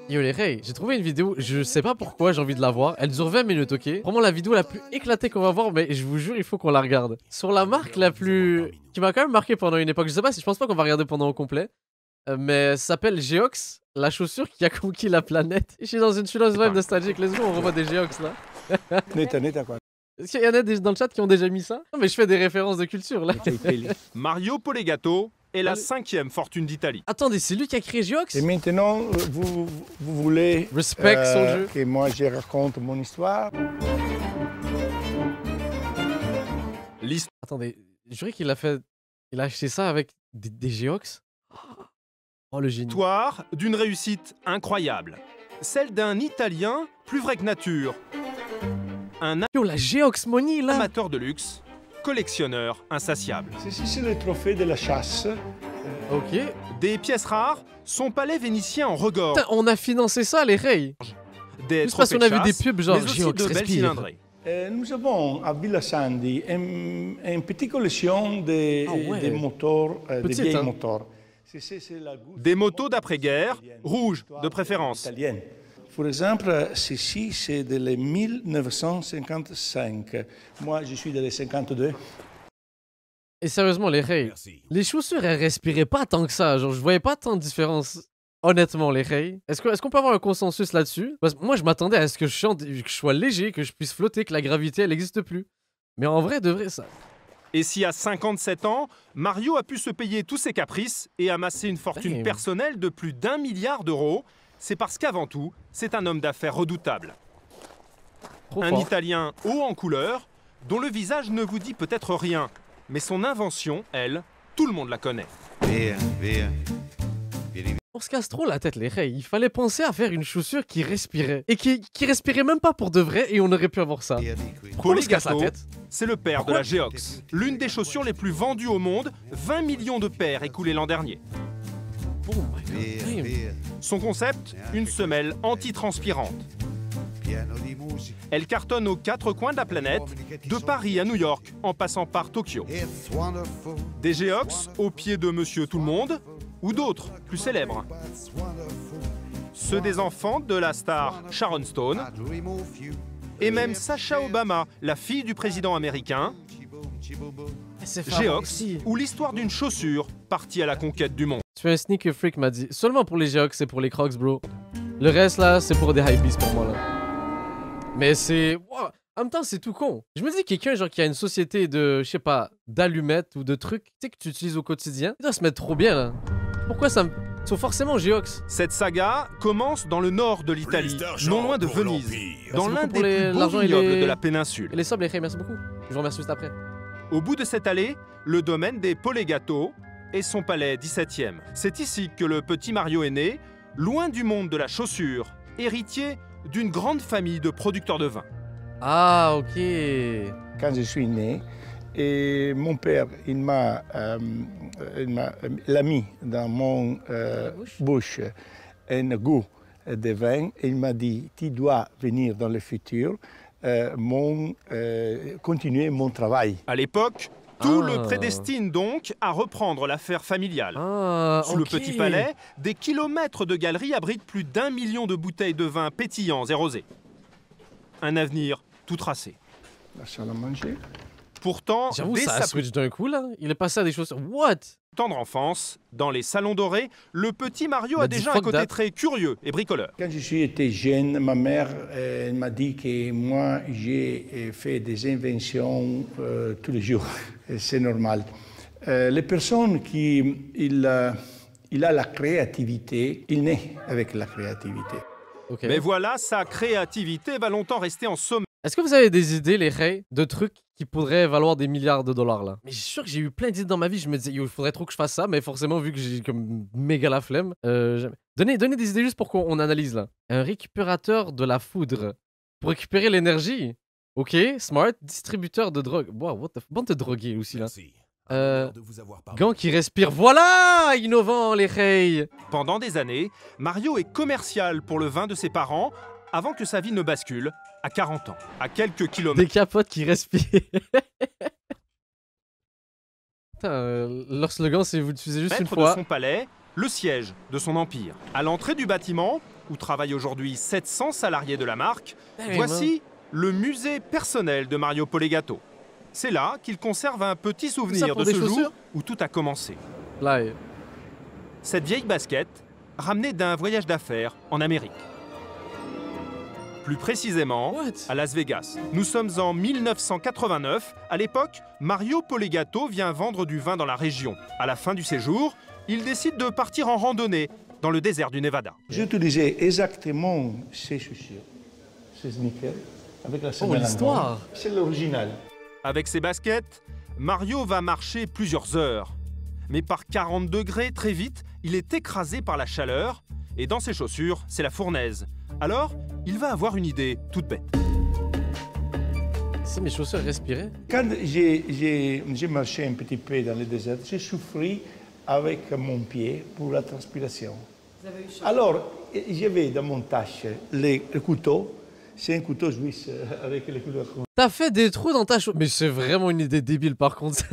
Yo les Ray, j'ai trouvé une vidéo, je sais pas pourquoi j'ai envie de la voir, elle dure 20 minutes, ok? Vraiment la vidéo la plus éclatée qu'on va voir, mais je vous jure il faut qu'on la regarde. Sur la marque la plus... qui m'a quand même marqué pendant une époque, je sais pas si je pense pas qu'on va regarder pendant au complet, mais ça s'appelle Geox, la chaussure qui a conquis la planète. Je suis dans une vibe nostalgique, let's go, on revoit des Geox là. Neta quoi. Est-ce qu'il y en a dans le chat qui ont déjà mis ça? Non mais je fais des références de culture là. Mario Polegato est la 5e fortune d'Italie. Attendez, c'est lui qui a créé Geox? Et maintenant, vous voulez Respect son jeu. que moi je raconte mon histoire? Attendez, je dirais qu'il a fait... Il a acheté ça avec des Geox? Oh le génie. L'histoire d'une réussite incroyable. Celle d'un Italien plus vrai que nature. Un Yo, la Geox Money là! amateur de luxe, collectionneur insatiable. Ceci, c'est le trophée de la chasse. Ok. Des pièces rares, son palais vénitien en regorge. Putain, on a financé ça les Ray! Des Juste parce trophées qu'on a de vu des chasse, pubs genre mais aussi Geox de belles respire. cylindrées. Nous avons à Villa Sandy une petite collection de moteurs, de vieilles hein. moteurs. Des motos d'après-guerre, rouges de préférence. Italienne. Par exemple, ceci, c'est de 1955. Moi, je suis de 52. Et sérieusement, les Ray, les chaussures, elles respiraient pas tant que ça. Genre, je voyais pas tant de différence. Honnêtement, les Ray. Est-ce qu'on peut avoir un consensus là-dessus? Parce que moi, je m'attendais à ce que je chante, que je sois léger, que je puisse flotter, que la gravité, elle n'existe plus. Mais en vrai, de vrai, ça... Et si à 57 ans, Mario a pu se payer tous ses caprices et amasser une fortune personnelle de plus d'1 milliard d'euros, c'est parce qu'avant tout, c'est un homme d'affaires redoutable. Un Italien haut en couleur, dont le visage ne vous dit peut-être rien, mais son invention, elle, tout le monde la connaît. On se casse trop la tête, les Ray. Il fallait penser à faire une chaussure qui respirait. Et qui respirait même pas pour de vrai, et on aurait pu avoir ça. Pourquoi on se casse la tête? C'est le père de la Geox, l'une des chaussures les plus vendues au monde, 20 millions de paires écoulées l'an dernier. Oh my god. Son concept, une semelle anti-transpirante. Elle cartonne aux 4 coins de la planète, de Paris à New York, en passant par Tokyo. Des Geox au pied de Monsieur Tout-le-Monde, ou d'autres, plus célèbres. Ceux des enfants de la star Sharon Stone, et même Sasha Obama, la fille du président américain. Geox, ou l'histoire d'une chaussure partie à la conquête du monde. Tu fais un sneaker freak, m'a dit. Seulement pour les Geox, c'est pour les Crocs, bro. Le reste, là, c'est pour des hypebeasts pour moi, là. Mais c'est... Wow. En même temps, c'est tout con. Je me dis, quelqu'un genre qui a une société de, je sais pas, d'allumettes ou de trucs, tu sais, que tu utilises au quotidien, il doit se mettre trop bien, là. Pourquoi ça me... Sont forcément Geox. Cette saga commence dans le nord de l'Italie, non loin de Venise, dans l'un des plus beaux vignobles de la péninsule. Et les sobres, les Ray, merci beaucoup. Je vous remercie juste après. Au bout de cette allée, le domaine des Polegato et son palais 17e. C'est ici que le petit Mario est né, loin du monde de la chaussure, héritier d'une grande famille de producteurs de vin. Ah, ok. Quand je suis né, et mon père, il m'a mis dans mon bouche un goût de vin et il m'a dit, tu dois venir dans le futur continuer mon travail. À l'époque, tout le prédestine donc à reprendre l'affaire familiale. Sous le petit palais, des kilomètres de galeries abritent plus d'1 million de bouteilles de vin pétillants et rosés. Un avenir tout tracé. La salle à manger. Pourtant, j'avoue, dès ça a sa switch d'un coup, là. Il est passé à des choses... What? tendre enfance, dans les salons dorés, le petit Mario a déjà un côté très curieux et bricoleur. Quand je suis été jeune, ma mère elle m'a dit que moi, j'ai fait des inventions tous les jours. C'est normal. Les personnes qui il a la créativité, il naît avec la créativité. Okay. Mais voilà, sa créativité va longtemps rester en sommeil. Est-ce que vous avez des idées, les Ray, de trucs qui pourraient valoir des milliards de dollars, là? Mais je suis sûr que j'ai eu plein d'idées dans ma vie. Je me disais, il faudrait trop que je fasse ça, mais forcément, vu que j'ai comme méga la flemme, donnez des idées juste pour qu'on analyse, là. Un récupérateur de la foudre. Pour récupérer l'énergie. Ok, smart. Distributeur de drogue. Wow, what the f... Bande de drogués aussi, là. Gants qui respirent. Voilà! Innovant, les Ray! Pendant des années, Mario est commercial pour le vin de ses parents, avant que sa vie ne bascule à 40 ans, à quelques kilomètres. Des capotes qui respirent. Leur slogan, c'est vous l'utilisez juste une Maître de fois. son palais, le siège de son empire. À l'entrée du bâtiment, où travaillent aujourd'hui 700 salariés de la marque, voici le musée personnel de Mario Polegato. C'est là qu'il conserve un petit souvenir de ce jour où tout a commencé. Là, Cette vieille basket, ramenée d'un voyage d'affaires en Amérique. Plus précisément, à Las Vegas. Nous sommes en 1989. À l'époque, Mario Polegato vient vendre du vin dans la région. À la fin du séjour, il décide de partir en randonnée dans le désert du Nevada. J'utilisais exactement ces chaussures, ces sneakers, avec la semelle l'histoire. en or. C'est l'original. Avec ses baskets, Mario va marcher plusieurs heures. Mais par 40 degrés, très vite, il est écrasé par la chaleur. Et dans ses chaussures, c'est la fournaise. Alors, il va avoir une idée toute bête. Si mes chaussures respiraient. Quand j'ai marché un petit peu dans le désert, j'ai souffert avec mon pied pour la transpiration. Vous avez eu chaud. Alors, j'avais dans mon tâche le couteau. C'est un couteau suisse avec les couleurs. T'as fait des trous dans ta chaussure. Mais c'est vraiment une idée débile par contre.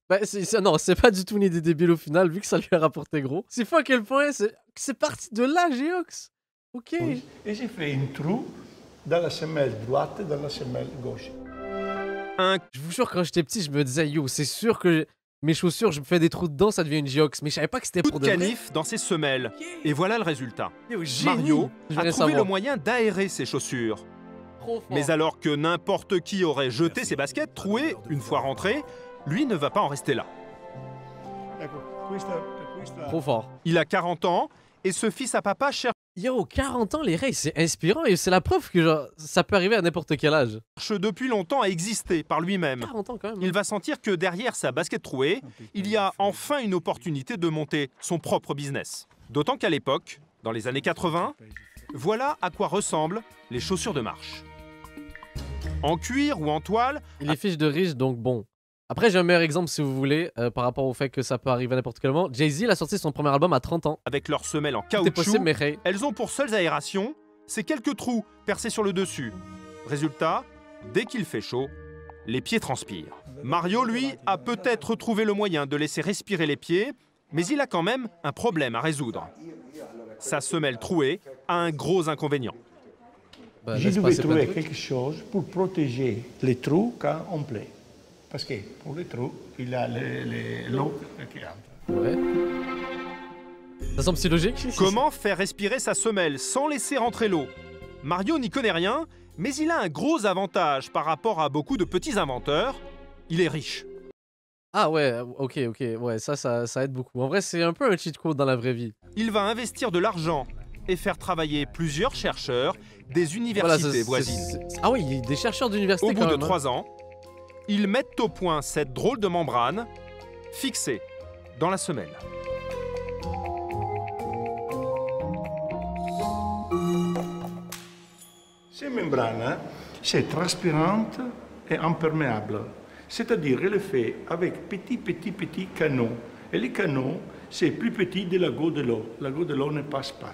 Bah, non, c'est pas du tout une idée débile au final, vu que ça lui a rapporté gros. C'est fou à quel point c'est parti de là, Geox. Ok. Oui. Et j'ai fait un trou dans la semelle droite et dans la semelle gauche. Je vous jure, quand j'étais petit, je me disais, yo, c'est sûr que mes chaussures, je me fais des trous dedans, ça devient une Geox. Mais je savais pas que c'était Coup pour de de vrai. canif dans ses semelles. Et voilà le résultat. Yo, génie. Mario Je a viens trouvé savoir. le moyen d'aérer ses chaussures. Trop fort. Mais alors que n'importe qui aurait jeté ses baskets trouées une fois rentré, lui ne va pas en rester là. Trop fort. Il a 40 ans et ce fils à papa cherche Yo, 40 ans, les Rays, c'est inspirant et c'est la preuve que genre, ça peut arriver à n'importe quel âge. depuis longtemps à exister par lui-même. 40 ans quand même. Il va sentir que derrière sa basket trouée, il y a enfin une opportunité de monter son propre business. D'autant qu'à l'époque, dans les années 80, voilà à quoi ressemblent les chaussures de marche. En cuir ou en toile, Il est fiche de riche, donc bon. Après, j'ai un meilleur exemple si vous voulez, par rapport au fait que ça peut arriver à n'importe quel moment. Jay-Z, il a sorti son premier album à 30 ans. avec leurs semelles en C'était possible, caoutchouc, mais Ray. elles ont pour seules aérations ces quelques trous percés sur le dessus. Résultat, dès qu'il fait chaud, les pieds transpirent. Mario, lui, a peut-être trouvé le moyen de laisser respirer les pieds, mais il a quand même un problème à résoudre. Sa semelle trouée a un gros inconvénient. Bah, Je laisse devais passer plein de trouver trucs. quelque chose pour protéger les trous quand on pleut. Parce que pour les trous, il y a l'eau qui entre. Ouais. Ça semble si logique. Comment faire respirer sa semelle sans laisser rentrer l'eau? Mario n'y connaît rien, mais il a un gros avantage par rapport à beaucoup de petits inventeurs. Il est riche. Ah ouais, ok, ouais, ça aide beaucoup. En vrai, c'est un peu un cheat code dans la vraie vie. Il va investir de l'argent et faire travailler plusieurs chercheurs des Voilà, universités voisines. Ah oui, des chercheurs d'université Au quand bout de même, hein. 3 ans, ils mettent au point cette drôle de membrane fixée dans la semelle. Ces membranes, c'est transparente et imperméable. C'est-à-dire, elle est faite avec petits canaux. Et les canaux, c'est plus petit de la goutte de l'eau. La goutte de l'eau ne passe pas.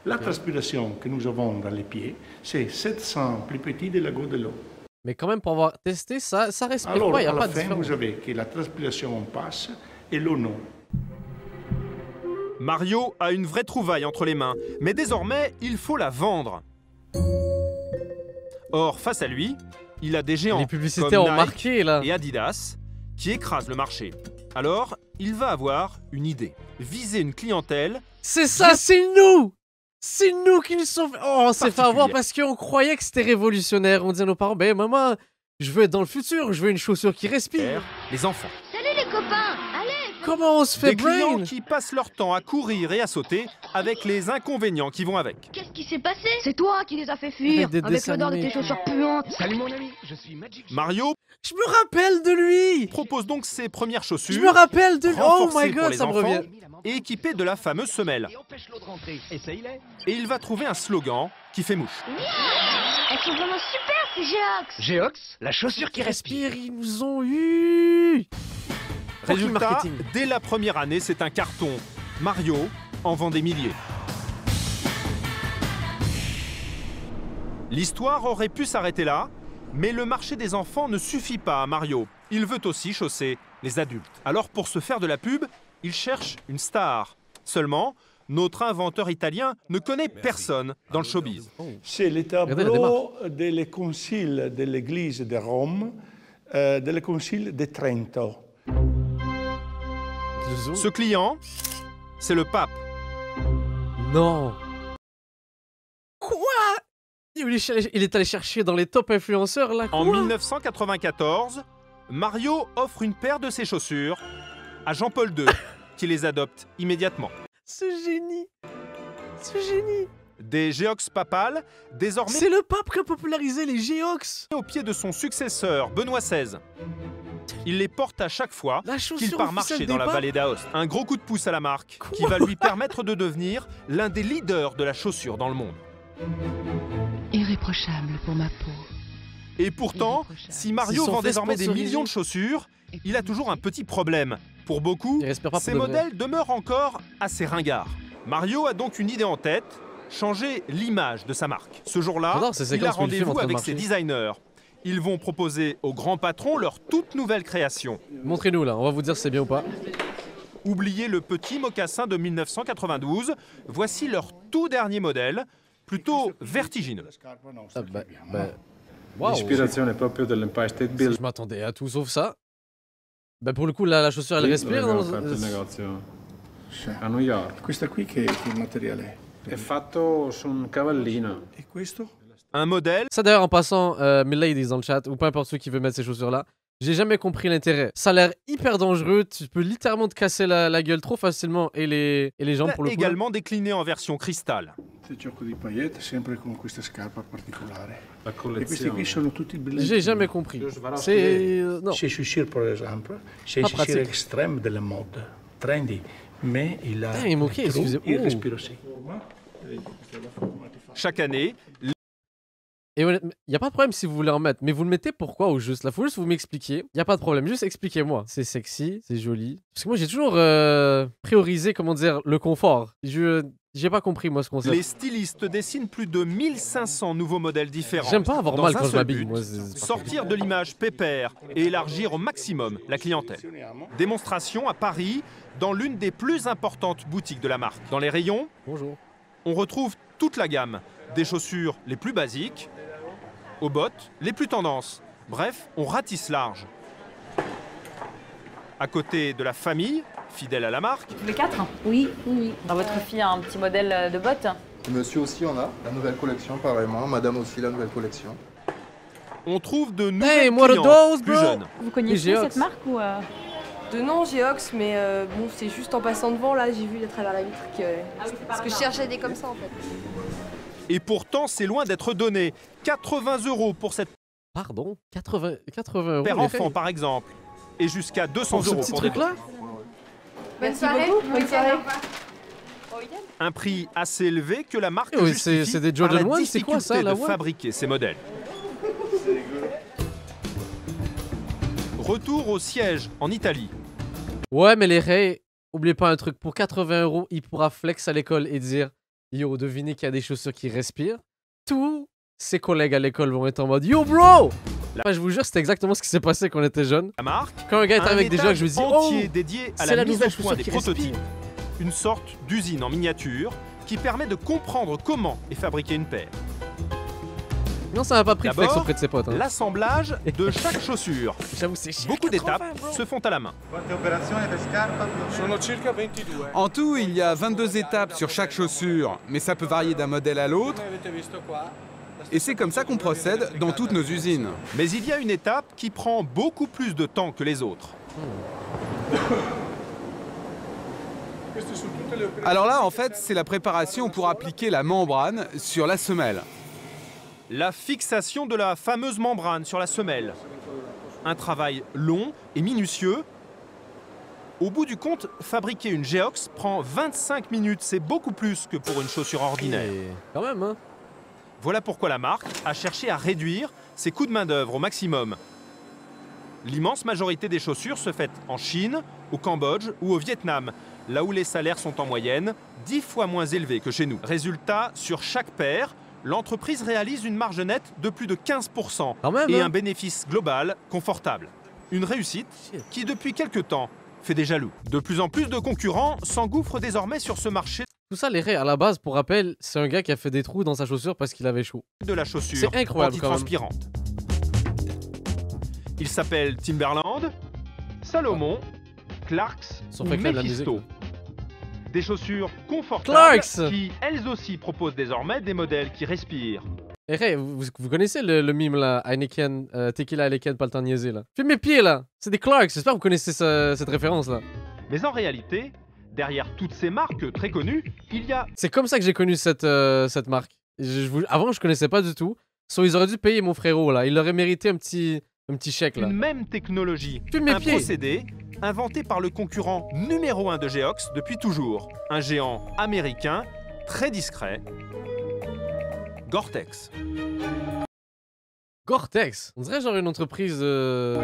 La transpiration que nous avons dans les pieds, c'est 700 plus petit de la goutte de l'eau. Mais quand même, pour avoir testé, ça respire Alors, pas, il n'y à a la pas de fin, différence. vous avez que la transpiration passe et l'eau non. Mario a une vraie trouvaille entre les mains, mais désormais, il faut la vendre. Or, face à lui, il a des géants Les publicités comme ont Nike marqué, là. et Adidas qui écrasent le marché. Alors, il va avoir une idée. Viser une clientèle. C'est ça, c'est nous! C'est nous qui nous sommes... Oh, on s'est fait avoir Particulière. parce qu'on croyait que c'était révolutionnaire. On disait à nos parents, ben maman, je veux être dans le futur, je veux une chaussure qui respire. Les enfants. Salut les copains, allez. Comment on se fait Des clients brain? qui passent leur temps à courir et à sauter avec les inconvénients qui vont avec. Qu'est-ce qui s'est passé? C'est toi qui les as fait fuir Avec des avec dessins l'odeur de tes animés. chaussures puantes. Salut mon ami, je suis Magic. Mario Je me rappelle de lui! propose donc ses premières chaussures. Je me rappelle de lui! Oh renforcées my pour god, les ça me enfants. revient. Et équipé de la fameuse semelle. Et empêche l'eau de rentrer. Essaye-les. Et il va trouver un slogan qui fait mouche. Elles sont vraiment super ces Géox. Geox, la chaussure qui respire. Respire, ils nous ont eu! Fucking Résultat, marketing. dès la première année, c'est un carton. Mario en vend des milliers. L'histoire aurait pu s'arrêter là, Mais le marché des enfants ne suffit pas à Mario. Il veut aussi chausser les adultes. Alors pour se faire de la pub, il cherche une star. Seulement, notre inventeur italien ne connaît personne dans le showbiz. C'est le tableau des conciles de l'église de Rome, des conciles de Trento. Ce client, c'est le pape. Non. Quoi? Il est allé chercher dans les top influenceurs là. Quoi? En 1994, Mario offre une paire de ses chaussures à Jean-Paul II, qui les adopte immédiatement. Ce génie. Ce génie. Des géox papales, désormais C'est le pape qui a popularisé les géox. au pied de son successeur, Benoît XVI. Il les porte à chaque fois qu'il part marcher dans la vallée d'Aoste. Un gros coup de pouce à la marque qui va lui permettre de devenir l'un des leaders de la chaussure dans le monde. Irréprochable pour ma peau. Et pourtant, si Mario vend désormais des millions de chaussures, il a toujours un petit problème. Pour beaucoup, ces modèles demeurent encore assez ringards. Mario a donc une idée en tête, changer l'image de sa marque. Ce jour-là, il a rendez-vous avec ses designers. Ils vont proposer au grand patron leur toute nouvelle création. Montrez-nous là, on va vous dire si c'est bien ou pas. Oubliez le petit mocassin de 1992, voici leur tout dernier modèle, plutôt vertigineux. Wow. L'ispirazione proprio dell'Empire State Building. Je m'attendais à tout sauf ça. Bah pour le coup, là, la chaussure, elle respire. Abbiamo aperto il negozio a New York. Questa qui che materiale è? È fatto su un cavallino. E questo? Un modèle. Ça d'ailleurs, en passant, mes ladies dans le chat, ou peu importe ceux qui veulent mettre ces chaussures-là, j'ai jamais compris l'intérêt. Ça a l'air hyper dangereux, tu peux littéralement te casser la gueule trop facilement et les jambes pour le coup. Également décliné en version cristal. Gioco di paillette, sempre con questa scarpa particolare. La E questi qui collezione. sono tutti bellissimi. J'ai jamais compris. C'est... non. Ces chaussures, par exemple, c'est une Pas chaussure pratique. extrême de la mode, trendy, mais il a Damn, ok, excusez-moi. il respire aussi. Chaque année, Et il n'y a pas de problème si vous voulez en mettre, mais vous le mettez pourquoi au juste? Là, faut juste vous m'expliquer. Il n'y a pas de problème, juste expliquez-moi. C'est sexy, c'est joli. Parce que moi, j'ai toujours priorisé, comment dire, le confort. J'ai pas compris, moi, ce concept. les stylistes dessinent plus de 1500 nouveaux modèles différents. J'aime pas avoir dans mal un quand je seul m'habille, but, moi. c'est- sortir de l'image pépère et élargir au maximum la clientèle. Démonstration à Paris, dans l'une des plus importantes boutiques de la marque. Dans les rayons, Bonjour. on retrouve toute la gamme, des chaussures les plus basiques, aux bottes les plus tendances. Bref, on ratisse large. À côté de la famille, fidèle à la marque, Tous les quatre? Oui. Votre fille a un petit modèle de bottes? Monsieur aussi en a, la nouvelle collection pareillement, madame aussi la nouvelle collection. on trouve de nouvelles Hey, what are clientes those, plus bro? jeunes. Vous connaissez Geox. cette marque ou De nom Geox, mais bon, c'est juste en passant devant, là, j'ai vu à travers la vitre que... Parce que je cherchais des comme ça, en fait. Et pourtant, c'est loin d'être donné. 80 € pour cette Pardon 80 euros. paire les enfant, filles. par exemple. Et jusqu'à 200 Pour ce € petit pour des truc-là? Bonne soirée. Bonne soirée. un prix assez élevé que la marque Oui, justifie c'est des par la Jordan 1, c'est quoi ça, difficulté la de one? fabriquer ces modèles. Retour au siège en Italie. Ouais, mais les Ray, oubliez pas un truc. Pour 80 euros, il pourra flex à l'école et dire yo, devinez qu'il y a des chaussures qui respirent. Tous ses collègues à l'école vont être en mode yo, bro! Moi, je vous jure, c'était exactement ce qui s'est passé quand on était jeunes. La marque, Quand un gars est un avec des jeux, je me dis oh, entier dédié à c'est la la mise nouvelle au point chaussure des qui prototypes. respire. Une sorte d'usine en miniature qui permet de comprendre comment est fabriquée une paire. Non, ça m'a pas pris de flex D'abord, auprès de ses potes. Hein. l'assemblage de chaque chaussure. J'avoue, c'est chiant. Beaucoup d'étapes se font à la main. En tout, il y a 22 étapes sur chaque chaussure, mais ça peut varier d'un modèle à l'autre. Et c'est comme ça qu'on procède dans toutes nos usines. Mais il y a une étape qui prend beaucoup plus de temps que les autres. Alors là, en fait, c'est la préparation pour appliquer la membrane sur la semelle. La fixation de la fameuse membrane sur la semelle. Un travail long et minutieux. Au bout du compte, fabriquer une Geox prend 25 minutes, c'est beaucoup plus que pour une chaussure ordinaire. Et quand même, hein. Voilà pourquoi la marque a cherché à réduire ses coûts de main-d'œuvre au maximum. L'immense majorité des chaussures se fait en Chine, au Cambodge ou au Vietnam, là où les salaires sont en moyenne 10 fois moins élevés que chez nous. Résultat, sur chaque paire, l'entreprise réalise une marge nette de plus de 15% Quand même, et hein. un bénéfice global confortable. Une réussite qui, depuis quelque temps, fait des jaloux. De plus en plus de concurrents s'engouffrent désormais sur ce marché Tout ça, les Ray, à la base, pour rappel, c'est un gars qui a fait des trous dans sa chaussure parce qu'il avait chaud. de la chaussure C'est incroyable, quand même. antitranspirante. Il s'appelle Timberland, Salomon, Clarks Son ou fait créer de la Mephisto. Des chaussures confortables Clarks qui, elles aussi, proposent désormais des modèles qui respirent. Eh Ray, vous connaissez le mime là, Heineken, Tequila Heineken, pas le temps de niaiser là. Fais mes pieds là, c'est des Clarks, j'espère que vous connaissez cette référence là. Mais en réalité, derrière toutes ces marques très connues, il y a C'est comme ça que j'ai connu cette marque. Avant, je connaissais pas du tout. So, ils auraient dû payer mon frérot là, il aurait mérité un petit chèque là. une même technologie, Fume mes un pieds. procédé inventé par le concurrent numéro 1 de Geox depuis toujours. Un géant américain très discret, Gore-Tex. Gore-Tex, on dirait genre une entreprise de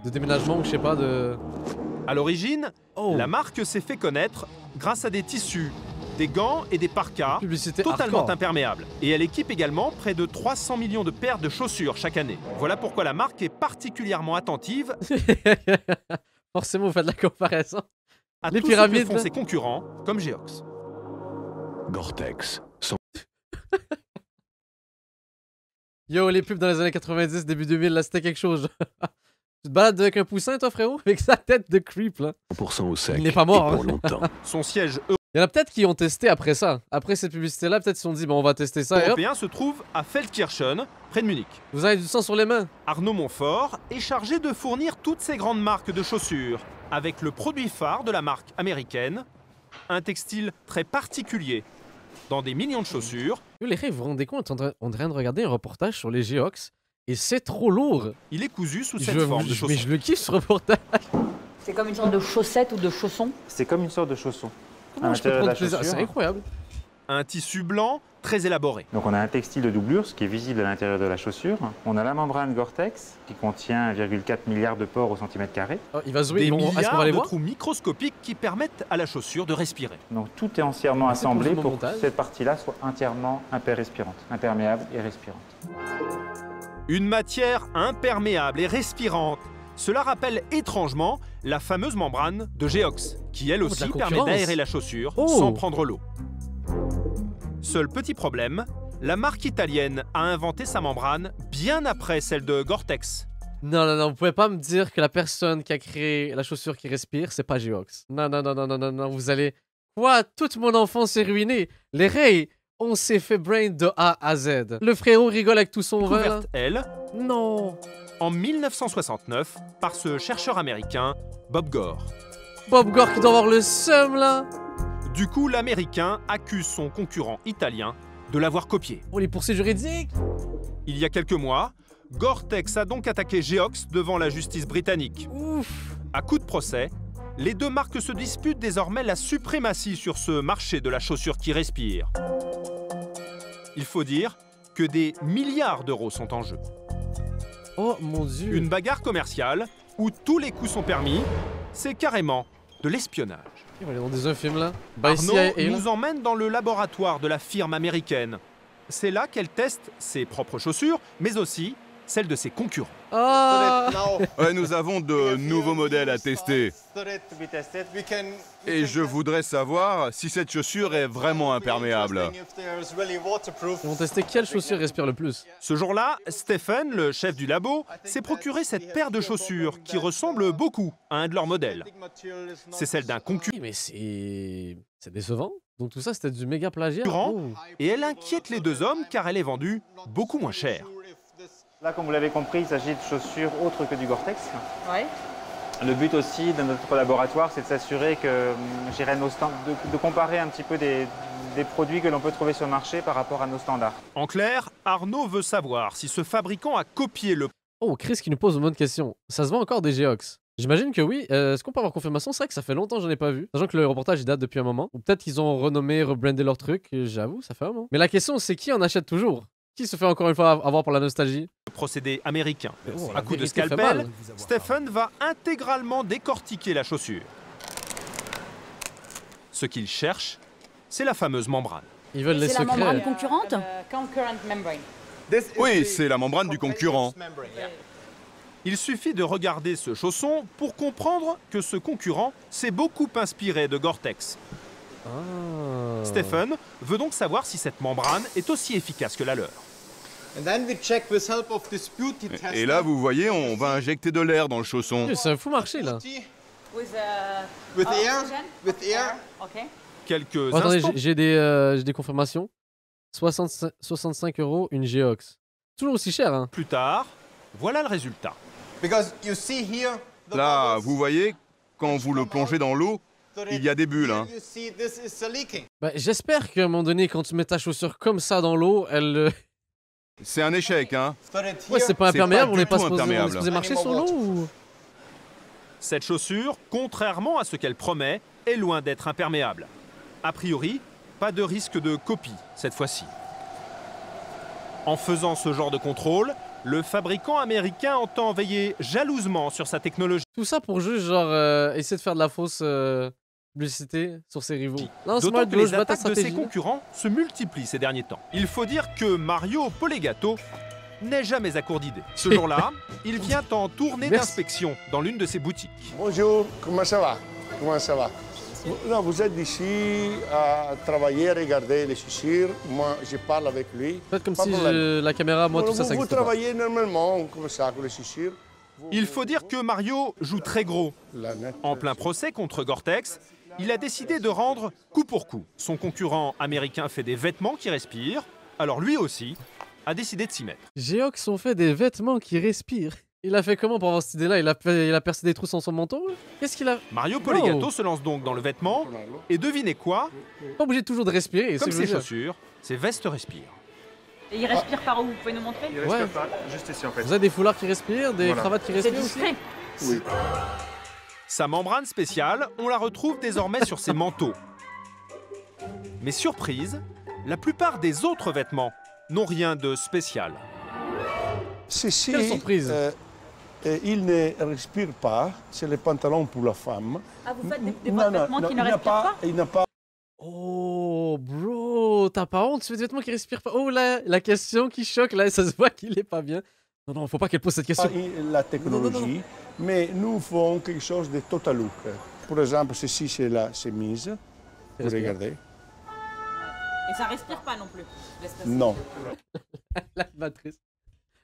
déménagement ou je sais pas de... À l'origine, Oh, la marque s'est fait connaître grâce à des tissus, des gants et des parkas publicité totalement hardcore. imperméables. Et elle équipe également près de 300 millions de paires de chaussures chaque année. Voilà pourquoi la marque est particulièrement attentive Forcément, vous faites la comparaison. à Les tout pyramides, ce que font là. ses concurrents, comme Geox. Gore-Tex. Yo, les pubs dans les années 90, début 2000, là, c'était quelque chose. Tu te balades avec un poussin, toi, frérot? Avec sa tête de creep, là. 100% au sec. Il n'est pas mort, et pour hein. longtemps. Son siège Il y en a peut-être qui ont testé après ça. Après cette publicité-là, peut-être ils se sont dit, bon, on va tester ça et hop, européen se trouve à Feldkirchen, près de Munich. vous avez du sang sur les mains. Arnaud Montfort est chargé de fournir toutes ces grandes marques de chaussures, avec le produit phare de la marque américaine, un textile très particulier. Dans des millions de chaussures, Yo, les gars, vous vous rendez compte, on est en train de regarder un reportage sur les Geox et c'est trop lourd. il est cousu sous cette forme de mais chaussure. je le kiffe, ce reportage. C'est comme une sorte de chaussette ou de chausson. C'est comme une sorte de chausson. Comment je peux l'intérieur de prendre la plaisir? C'est chaussure. incroyable. Un tissu blanc très élaboré. Donc on a un textile de doublure, ce qui est visible à l'intérieur de la chaussure. On a la membrane Gore-Tex, qui contient 1,4 milliard de pores au centimètre carré. Oh, il va zoomer, Des est-ce qu'on milliards va les de voir? trous microscopiques qui permettent à la chaussure de respirer. Donc tout est entièrement C'est pour assemblé mon pour montage. que cette partie-là soit entièrement imperméable et respirante. Une matière imperméable et respirante. Cela rappelle étrangement la fameuse membrane de Geox, qui elle de aussi la permet concurrence. d'aérer la chaussure Oh. sans prendre l'eau. Seul petit problème, la marque italienne a inventé sa membrane bien après celle de Gore-Tex. Non, vous pouvez pas me dire que la personne qui a créé la chaussure qui respire, c'est pas Geox. Non, vous allez... Quoi? Toute mon enfance est ruinée. Les Ray, on s'est fait brain de A à Z. Le frérot rigole avec tout son vin, là. Couverte, elle, Non. en 1969 par ce chercheur américain, Bob Gore. Bob Gore qui doit avoir le seum, là. Du coup, l'Américain accuse son concurrent italien de l'avoir copié. Oh, les poursuites juridiques. Il y a quelques mois, Gore-Tex a donc attaqué Geox devant la justice britannique. Ouf. À coup de procès, les deux marques se disputent désormais la suprématie sur ce marché de la chaussure qui respire. Il faut dire que des milliards d'euros sont en jeu. Oh, mon Dieu. Une bagarre commerciale où tous les coups sont permis, c'est carrément de l'espionnage. On est dans des films, là. Bah, Arnaud ici, et là. nous emmène dans le laboratoire de la firme américaine. C'est là qu'elle teste ses propres chaussures, mais aussi celles de ses concurrents. Ah. Ouais, nous avons de nouveaux modèles à tester. Et je voudrais savoir si cette chaussure est vraiment imperméable. Ils vont tester quelle chaussure respire le plus. Ce jour-là, Stephen, le chef du labo, s'est procuré cette paire de chaussures qui ressemble beaucoup à un de leurs modèles. C'est celle d'un concurrent. Oui, mais c'est décevant. Donc tout ça, c'était du méga plagiat. Oh. Et elle inquiète les deux hommes car elle est vendue beaucoup moins cher. Là, comme vous l'avez compris, il s'agit de chaussures autres que du Gore-Tex. Ouais. Le but aussi de notre laboratoire, c'est de s'assurer que, je dirais, de comparer un petit peu des produits que l'on peut trouver sur le marché par rapport à nos standards. En clair, Arnaud veut savoir si ce fabricant a copié le... Oh, Chris qui nous pose une bonne question. Ça se vend encore des Geox? J'imagine que oui. Est-ce qu'on peut avoir confirmation? C'est vrai que ça fait longtemps que j'en ai pas vu. Sachant que le reportage il date depuis un moment. Ou peut-être qu'ils ont renommé, rebrandé leur truc. J'avoue, ça fait un moment. Mais la question, c'est qui en achète toujours? Qui se fait encore une fois avoir pour la nostalgie? procédé américain. Oh, À coup de vérité fait scalpel, mal. Stephen va intégralement décortiquer la chaussure. Ce qu'il cherche, c'est la fameuse membrane. Ils veulent les C'est la secrets. membrane concurrente? Oui, c'est la membrane du concurrent. Il suffit de regarder ce chausson pour comprendre que ce concurrent s'est beaucoup inspiré de Gore-Tex. Stephen veut donc savoir si cette membrane est aussi efficace que la leur. Et là, vous voyez, on va injecter de l'air dans le chausson. C'est un fou marché, là. Quelques attendez, instants... j'ai des confirmations. 65 € une Geox. Toujours aussi cher, hein. Plus tard, voilà le résultat. Là, vous voyez, quand vous le plongez dans l'eau, il y a des bulles. Hein. Bah, j'espère qu'à un moment donné, quand tu mets ta chaussure comme ça dans l'eau, elle... C'est un échec, hein. Ouais, c'est pas imperméable, on n'est pas imperméable. supposé marcher sur l'eau ou... Cette chaussure, contrairement à ce qu'elle promet, est loin d'être imperméable. A priori, pas de risque de copie cette fois-ci. En faisant ce genre de contrôle, le fabricant américain entend veiller jalousement sur sa technologie. Tout ça pour juste genre essayer de faire de la fausse publicité sur ses rivaux. D'autant que les attaques de ses concurrents se multiplient ces derniers temps. Il faut dire que Mario Polegato n'est jamais à court d'idées. Ce jour-là, il vient en tournée d'inspection dans l'une de ses boutiques. Bonjour, comment ça va? Comment ça va? Non, vous êtes ici à travailler, à regarder les chaussures. Moi, je parle avec lui. Faites comme si la caméra, moi, tout ça, ça Vous existe pas. travaillez normalement, comme ça, avec les chaussures. Il faut dire que Mario joue très gros. En plein procès contre Gore-Tex, il a décidé de rendre coup pour coup. Son concurrent américain fait des vêtements qui respirent, alors lui aussi a décidé de s'y mettre. Geox ont fait des vêtements qui respirent. Il a fait comment pour avoir cette idée-là? Il a percé des trous dans son manteau? Qu'est-ce qu'il a... Mario Polegato se lance donc dans le vêtement, et devinez quoi? Pas obligé toujours de respirer. Comme ses chaussures, ses vestes respirent. Et il respire par où? Vous pouvez nous montrer? Il respire pas, juste ici en fait. Vous avez des foulards qui respirent, des cravates qui respirent aussi? Oui. Sa membrane spéciale, on la retrouve désormais sur ses manteaux. Mais surprise, la plupart des autres vêtements n'ont rien de spécial. Ceci, quelle surprise! Il ne respire pas, c'est le pantalon pour la femme. Ah, vous faites des vêtements qui ne respirent pas? Il n'a pas... Oh, bro, t'as pas honte, tu fais des vêtements qui respirent pas? Oh, là, la question qui choque, là, ça se voit qu'il est pas bien. Non, faut pas qu'elle pose cette question. La technologie, mais nous faisons quelque chose de total look. Par exemple, ceci, c'est la chemise. Vous regardez. Et ça respire pas non plus? Non. La matrice.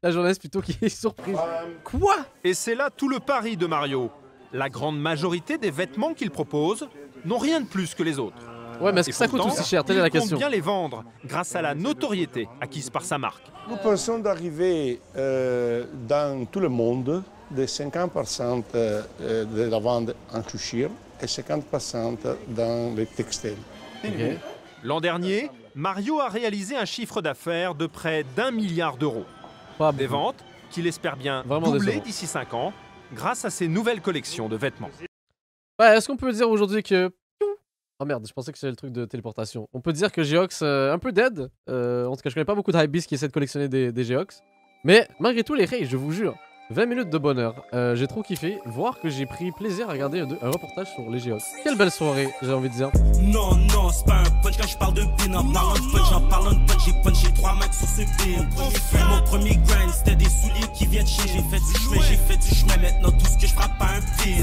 La journaliste plutôt qui est surprise. Quoi? Et c'est là tout le pari de Mario. La grande majorité des vêtements qu'il propose n'ont rien de plus que les autres. Ouais, mais est-ce que ça coûte aussi cher? Telle est la question. Il compte bien les vendre grâce à la notoriété acquise par sa marque. Nous pensons d'arriver dans tout le monde de 50% de la vente en chaussures et 50% dans les textiles. Okay. L'an dernier, Mario a réalisé un chiffre d'affaires de près d'1 milliard d'euros. Des ventes qu'il espère bien doubler d'ici 5 ans grâce à ses nouvelles collections de vêtements. Ouais, est-ce qu'on peut dire aujourd'hui que... Oh merde, je pensais que c'était le truc de téléportation. On peut dire que Geox, un peu dead. En tout cas, je connais pas beaucoup de hypebeasts qui essaient de collectionner des Geox. Mais malgré tout, les rays, je vous jure, 20 minutes de bonheur. J'ai trop kiffé, voir que j'ai pris plaisir à regarder un reportage sur les Geox. Quelle belle soirée, j'ai envie de dire. Non, c'est pas un punch quand je parle de pin-up. Parlant de punch, en parlant de punch, j'ai punché 3 max sur ce pin. Mon premier grind, c'était des souliers qui viennent chez. J'ai fait du chemin, maintenant tout ce que je frappe à un pin.